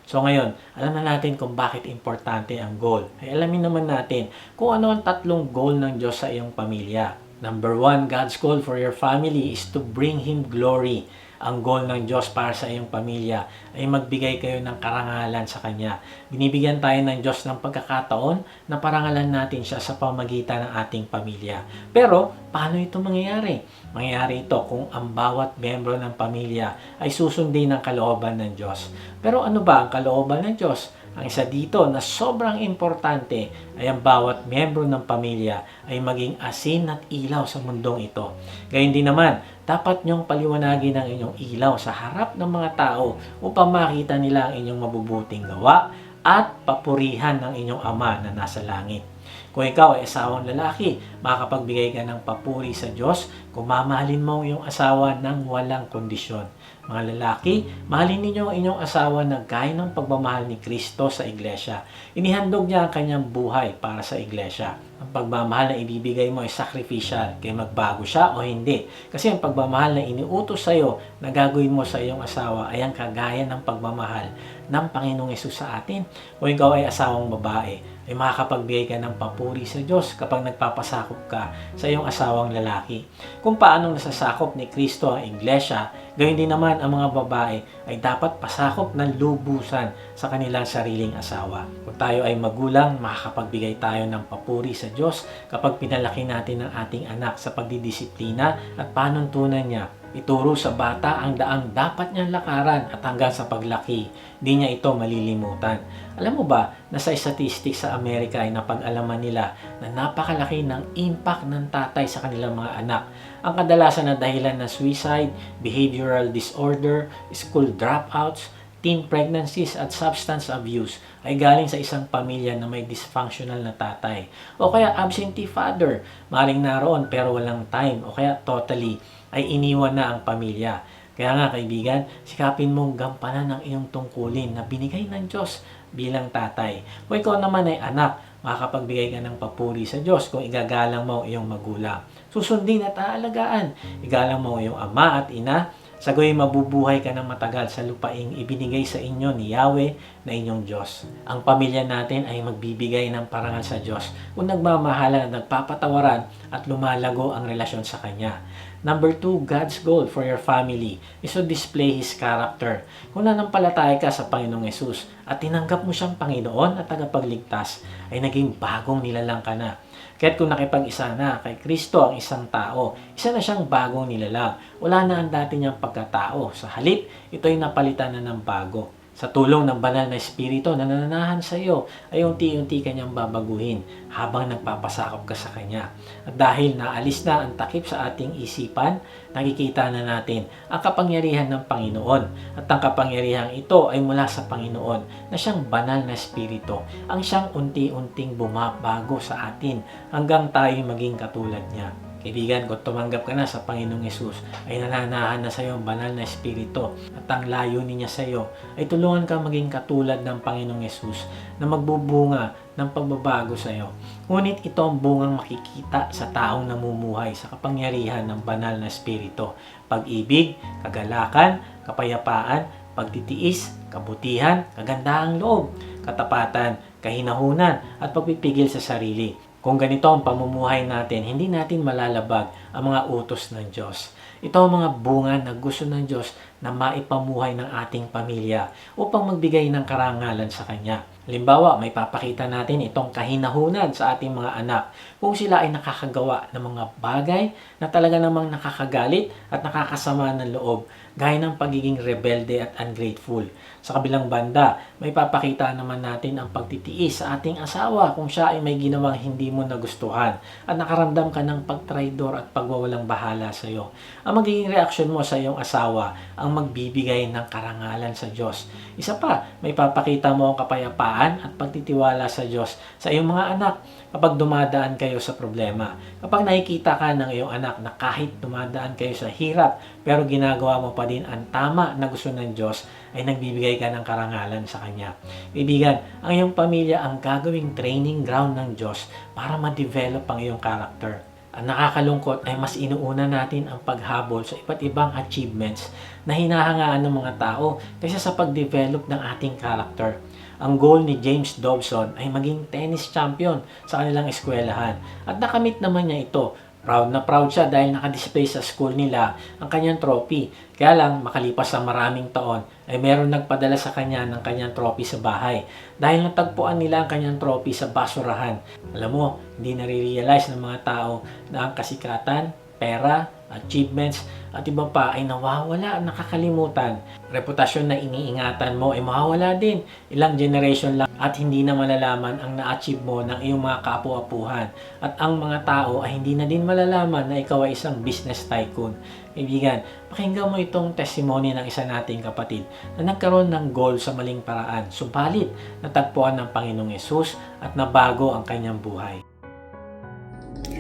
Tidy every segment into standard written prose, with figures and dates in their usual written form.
So ngayon, alam na natin kung bakit importante ang goal. Ay alamin naman natin kung ano ang tatlong goal ng Diyos sa iyong pamilya. Number 1, God's goal for your family is to bring Him glory. Ang goal ng Diyos para sa iyong pamilya ay magbigay kayo ng karangalan sa Kanya. Binibigyan tayo ng Diyos ng pagkakataon na parangalan natin siya sa pamagitan ng ating pamilya. Pero, paano ito mangyayari? Mangyayari ito kung ang bawat miyembro ng pamilya ay susundin ng kalooban ng Diyos. Pero ano ba ang kalooban ng Diyos? Ang isa dito na sobrang importante ay ang bawat miyembro ng pamilya ay maging asin at ilaw sa mundong ito. Gayun din naman, dapat niyong paliwanagin ang inyong ilaw sa harap ng mga tao upang makita nila ang inyong mabubuting gawa at papurihan ng inyong Ama na nasa langit. Kung ikaw ay asawang lalaki, makakapagbigay ka ng papuri sa Diyos kung mamahalin mo ang iyong asawa ng walang kondisyon. Mga lalaki, mahalin ninyo ang inyong asawa na gaya ng pagmamahal ni Kristo sa iglesia. Inihandog niya ang kanyang buhay para sa iglesia. Ang pagmamahal na ibibigay mo ay sacrificial, kaya magbago siya o hindi. Kasi ang pagmamahal na iniutos sa iyo na gagawin mo sa iyong asawa ay ang kagaya ng pagmamahal ng Panginoong Hesus sa atin. Kung ikaw ay asawang babae, ay makakapagbigay ka ng papuri sa Diyos kapag nagpapasakop ka sa iyong asawang lalaki. Kung paanong nasasakop ni Kristo ang iglesia, gayon din naman ang mga babae ay dapat pasakop ng lubusan sa kanilang sariling asawa. Kung tayo ay magulang, makakapagbigay tayo ng papuri sa Diyos kapag pinalaki natin ang ating anak sa pagdidisiplina at panuntunan niya. Ituro sa bata ang daang dapat niyang lakaran at hanggang sa paglaki, di niya ito malilimutan. Alam mo ba na sa statistics sa Amerika ay napag-alaman nila na napakalaki ng impact ng tatay sa kanilang mga anak. Ang kadalasan na dahilan ng suicide, behavioral disorder, school dropouts, teen pregnancies at substance abuse ay galing sa isang pamilya na may dysfunctional na tatay. O kaya absentee father, maring naroon pero walang time o kaya totally ay iniwan na ang pamilya. Kaya nga kaibigan, sikapin mong gampanan ang iyong tungkulin na binigay ng Diyos bilang tatay. Kung ikaw naman ay anak, makakapagbigay ka ng papuri sa Diyos kung igagalang mo ang iyong magulang. Susundin at aalagaan. Igalang mo ang iyong ama at ina. Sa gayon mabubuhay ka ng matagal sa lupaing ibinigay sa inyo ni Yahweh na inyong Diyos. Ang pamilya natin ay magbibigay ng parangal sa Diyos kung nagmamahalan at nagpapatawaran at lumalago ang relasyon sa Kanya. Number 2, God's goal for your family is to display His character. Kung nanampalataya ka sa Panginoong Hesus at tinanggap mo siyang Panginoon at tagapagligtas, ay naging bagong nilalang ka na. Kaya't kung nakipag-isa na kay Kristo ang isang tao, isa na siyang bagong nilalang. Wala na ang dati niyang pagkatao. Sa halip, ito'y napalitan na ng bago. Sa tulong ng banal na espiritu na nananahan sa iyo, ay unti-unti kanyang babaguhin habang nagpapasakop ka sa kanya. At dahil naalis na ang takip sa ating isipan, nakikita na natin ang kapangyarihan ng Panginoon. At ang kapangyarihan ito ay mula sa Panginoon na siyang banal na espiritu, ang siyang unti-unting bumabago sa atin hanggang tayo maging katulad niya. Kaibigan, kung tumanggap ka na sa Panginoong Hesus, ay nananahan na sa iyo ang banal na espiritu at ang layunin niya sa iyo ay tulungan ka maging katulad ng Panginoong Hesus na magbubunga ng pagbabago sa iyo. Ngunit ito ang bungang makikita sa taong namumuhay sa kapangyarihan ng banal na espiritu. Pag-ibig, kagalakan, kapayapaan, pagtitiis, kabutihan, kagandahang loob, katapatan, kahinahunan at pagpipigil sa sarili. Kung ganito ang pamumuhay natin, hindi natin malalabag ang mga utos ng Diyos. Ito ang mga bunga na gusto ng Diyos na maipamuhay ng ating pamilya upang magbigay ng karangalan sa Kanya. Halimbawa, may papakita natin itong kahinahunan sa ating mga anak kung sila ay nakakagawa ng mga bagay na talaga namang nakakagalit at nakakasama ng loob, gaya ng pagiging rebelde at ungrateful. Sa kabilang banda, may papakita naman natin ang pagtitiis sa ating asawa kung siya ay may ginawang hindi mo nagustuhan at nakaramdam ka ng pagtraidor at pagwawalang bahala sa iyo. Ang magiging reaksyon mo sa iyong asawa ang magbibigay ng karangalan sa Diyos. Isa pa, may papakita mo ang kapayapaan at pagtitiwala sa Diyos sa iyong mga anak kapag dumadaan kayo sa problema. Kapag nakikita ka ng iyong anak na kahit dumadaan kayo sa hirap pero ginagawa mo pa din ang tama na gusto ng Diyos, ay nagbibigay ka ng karangalan sa Kanya. Kaibigan, ang iyong pamilya ang gagawing training ground ng Diyos para ma-develop ang iyong character. Ang nakakalungkot ay mas inuuna natin ang paghabol sa iba't ibang achievements na hinahangaan ng mga tao kaysa sa pag-develop ng ating character. Ang goal ni James Dobson ay maging tennis champion sa kanilang eskwelahan at nakamit naman niya ito. Proud na proud siya dahil nakadisplay sa school nila ang kanyang trophy. Kaya lang, makalipas ang maraming taon, ay meron nagpadala sa kanya ng kanyang trophy sa bahay. Dahil natagpuan nila ang kanyang trophy sa basurahan. Alam mo, hindi nare-realize ng mga tao na ang kasikatan, pera, achievements, at iba pa ay nawawala, nakakalimutan. Reputasyon na iniingatan mo ay mawawala din. Ilang generation lang at hindi na malalaman ang na-achieve mo ng iyong mga kaapu-apuhan. At ang mga tao ay hindi na din malalaman na ikaw ay isang business tycoon. Kaibigan, pakinggan mo itong testimony ng isa nating kapatid na nagkaroon ng goal sa maling paraan. Subalit, natagpuan ng Panginoong Yesus at nabago ang kanyang buhay.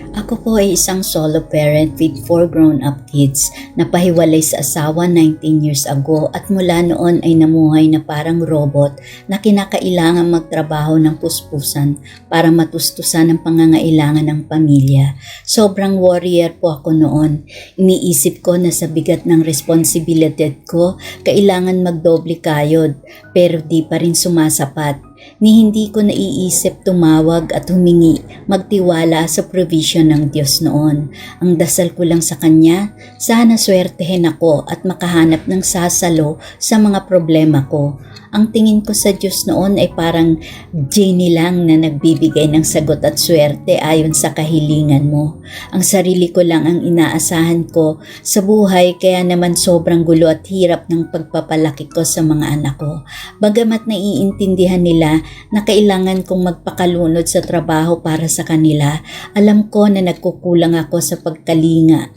Ako po ay isang solo parent with 4 grown-up kids na pahiwalay sa asawa 19 years ago at mula noon ay namuhay na parang robot na kinakailangan magtrabaho ng puspusan para matustusan ang pangangailangan ng pamilya. Sobrang warrior po ako noon. Iniisip ko na sa bigat ng responsibilidad ko, kailangan magdoble kayod pero di pa rin sumasapat. Ni hindi ko naiisip tumawag at humingi, magtiwala sa provision ng Diyos noon. Ang dasal ko lang sa Kanya, sana swertehin ako at makahanap ng sasalo sa mga problema ko. Ang tingin ko sa Diyos noon ay parang genie lang na nagbibigay ng sagot at swerte ayon sa kahilingan mo. Ang sarili ko lang ang inaasahan ko sa buhay kaya naman sobrang gulo at hirap ng pagpapalaki ko sa mga anak ko. Bagamat naiintindihan nila na kailangan kong magpakalunod sa trabaho para sa kanila, alam ko na nagkukulang ako sa pagkalinga.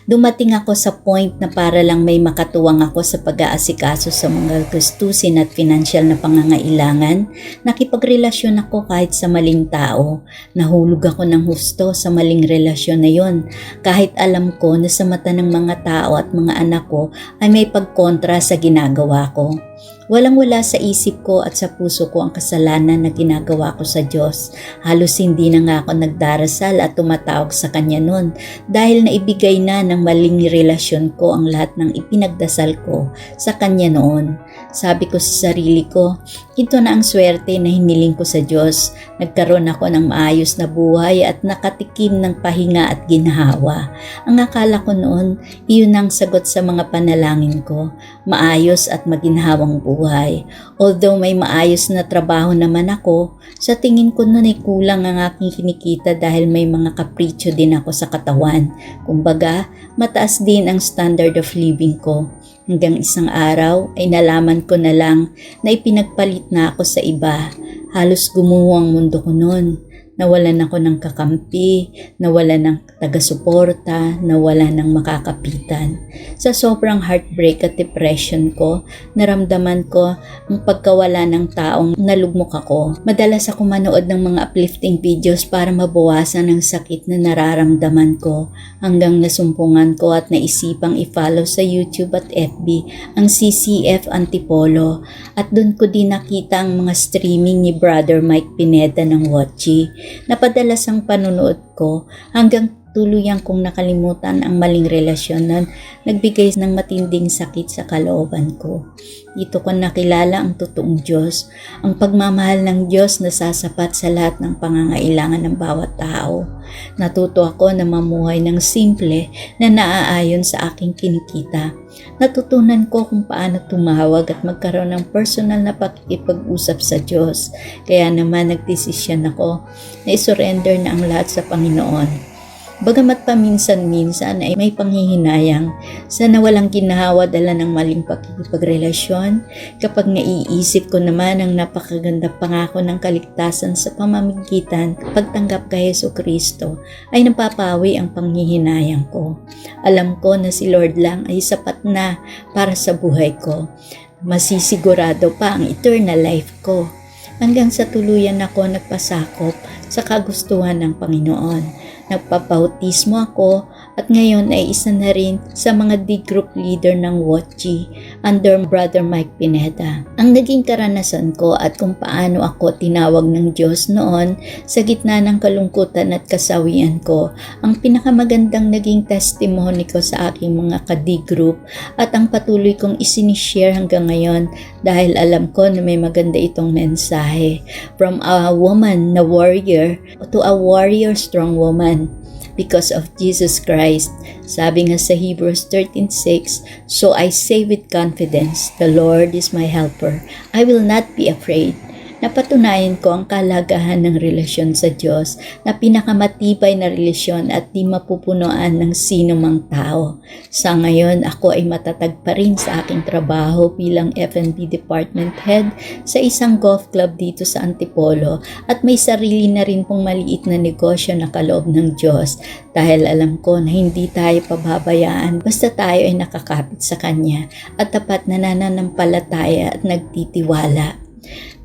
Dumating ako sa point na para lang may makatuwang ako sa pag-aasikaso sa mga gastusin at financial na pangangailangan, nakipagrelasyon ako kahit sa maling tao. Nahulog ako ng husto sa maling relasyon na yon, kahit alam ko na sa mata ng mga tao at mga anak ko ay may pagkontra sa ginagawa ko. Walang-wala sa isip ko at sa puso ko ang kasalanan na ginagawa ko sa Diyos. Halos hindi na nga ako nagdarasal at tumatawag sa Kanya noon dahil naibigay na ng maling relasyon ko ang lahat ng ipinagdasal ko sa Kanya noon. Sabi ko sa sarili ko, ito na ang swerte na hiniling ko sa Diyos. Nagkaroon ako ng maayos na buhay at nakatikim ng pahinga at ginhawa. Ang akala ko noon, iyon ang sagot sa mga panalangin ko, maayos at maginhawang buhay. Although may maayos na trabaho naman ako, sa tingin ko noon ay kulang ang aking kinikita dahil may mga kapritsyo din ako sa katawan. Kumbaga, mataas din ang standard of living ko. Hanggang isang araw ay nalaman ko na lang na ipinagpalit na ako sa iba. Halos gumuho ang mundo ko noon. Nawalan ako ng kakampi, nawalan ng taga-suporta, nawalan ng makakapitan. Sa sobrang heartbreak at depression ko, naramdaman ko ang pagkawala ng taong nalugmok ako. Madalas ako manood ng mga uplifting videos para mabawasan ang sakit na nararamdaman ko, hanggang nasumpungan ko at naisipang i-follow sa YouTube at FB ang CCF Antipolo, at doon ko din nakita ang mga streaming ni Brother Mike Pineda ng Watchi. Napadalas ang panunood ko hanggang tuluyang kong nakalimutan ang maling relasyon na nagbigay ng matinding sakit sa kalooban ko. Dito ko nakilala ang totoong Diyos, ang pagmamahal ng Diyos na sasapat sa lahat ng pangangailangan ng bawat tao. Natuto ako na mamuhay ng simple na naaayon sa aking kinikita. Natutunan ko kung paano tumawag at magkaroon ng personal na pakikipag-usap sa Diyos. Kaya naman nagdesisyon ako na isurrender na ang lahat sa Panginoon. Bagamat paminsan-minsan ay may panghihinayang sa nawalang ginhawa dala ng maling pakikipagrelasyon, kapag naiisip ko naman ang napakaganda pangako ng kaligtasan sa pamamagitan pagtanggap kay Jesucristo, ay napapawi ang panghihinayang ko. Alam ko na si Lord lang ay sapat na para sa buhay ko. Masisigurado pa ang eternal life ko. Hanggang sa tuluyan ako nagpasakop sa kagustuhan ng Panginoon. Nagpabautismo ako at ngayon ay isa na rin sa mga D-group leader ng WOTG under Brother Mike Pineda. Ang naging karanasan ko at kung paano ako tinawag ng Diyos noon sa gitna ng kalungkutan at kasawian ko, ang pinakamagandang naging testimony ko sa aking mga ka-D-group at ang patuloy kong isinishare hanggang ngayon dahil alam ko na may maganda itong mensahe. From a woman na warrior to a warrior strong woman because of Jesus Christ. Sabi nga sa Hebrews 13:6, "So I say with confidence, the Lord is my helper. I will not be afraid." Napatunayan ko ang kalagahan ng relasyon sa Diyos na pinakamatibay na relasyon at di mapupunuan ng sino mang tao. Sa ngayon, ako ay matatag pa rin sa aking trabaho bilang F&B Department Head sa isang golf club dito sa Antipolo at may sarili na rin pong maliit na negosyo na kaloob ng Diyos dahil alam ko na hindi tayo pababayaan basta tayo ay nakakapit sa Kanya at tapat na nananampalataya at nagtitiwala.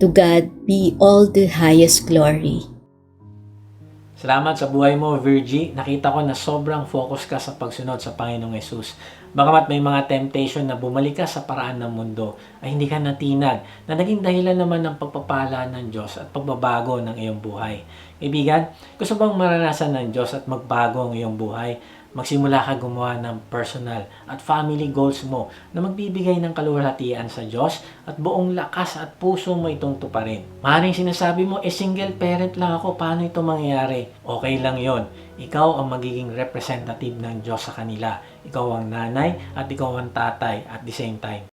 To God be all the highest glory. Salamat sa buhay mo, Virgie. Nakita ko na sobrang focus ka sa pagsunod sa Panginoong Yesus. Bagamat may mga temptation na bumalik ka sa paraan ng mundo, ay hindi ka natinag na naging dahilan naman ng pagpapala ng Diyos at pagbabago ng iyong buhay. Kaibigan, gusto bang maranasan ng Diyos at magbago ang iyong buhay? Magsimula ka gumawa ng personal at family goals mo na magbibigay ng kaluwalhatian sa Diyos at buong lakas at puso mo itong tuparin. Maaaring sinasabi mo, single parent lang ako, paano ito mangyayari? Okay lang yon. Ikaw ang magiging representative ng Diyos sa kanila. Ikaw ang nanay at ikaw ang tatay at the same time.